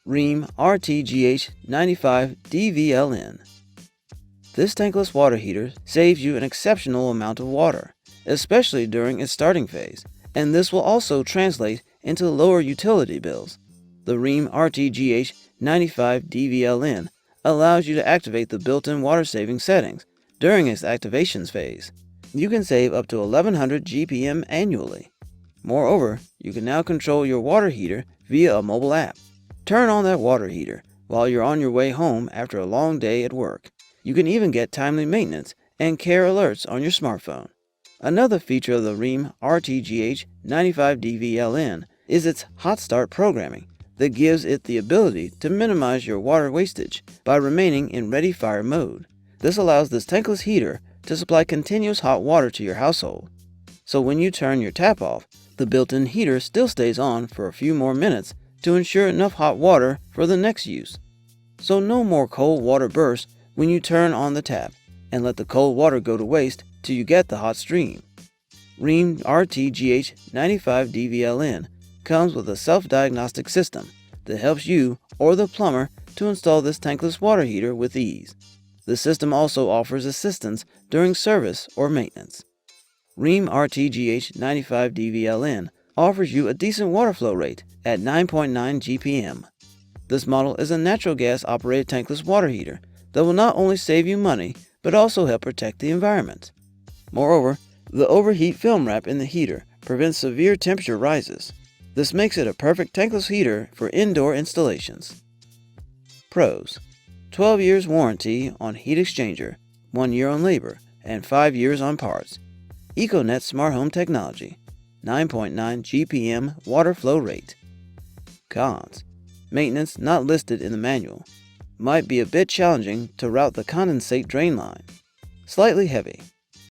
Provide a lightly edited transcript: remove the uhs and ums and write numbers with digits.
Rheem RTGH-95DVLN. This tankless water heater saves you an exceptional amount of water, especially during its starting phase, and this will also translate into lower utility bills. The Rheem RTGH-95DVLN allows you to activate the built-in water-saving settings during its activations phase. You can save up to 1100 GPM annually. Moreover, you can now control your water heater via a mobile app. Turn on that water heater while you're on your way home after a long day at work. You can even get timely maintenance and care alerts on your smartphone. Another feature of the Rheem RTGH-95DVLN is its hot start programming that gives it the ability to minimize your water wastage by remaining in ready fire mode. This allows this tankless heater to supply continuous hot water to your household. So when you turn your tap off, the built-in heater still stays on for a few more minutes to ensure enough hot water for the next use. So no more cold water bursts when you turn on the tap, and let the cold water go to waste till you get the hot stream. Rheem RTGH-95DVLN comes with a self-diagnostic system that helps you or the plumber to install this tankless water heater with ease. The system also offers assistance during service or maintenance. Rheem RTGH-95DVLN offers you a decent water flow rate at 9.9 GPM. This model is a natural gas operated tankless water heater that will not only save you money but also help protect the environment. Moreover, the overheat film wrap in the heater prevents severe temperature rises. This makes it a perfect tankless heater for indoor installations. Pros: 12 years warranty on heat exchanger, 1 year on labor, and 5 years on parts. EcoNet Smart Home Technology, 9.9 GPM water flow rate. Cons: maintenance not listed in the manual. Might be a bit challenging to route the condensate drain line. Slightly heavy.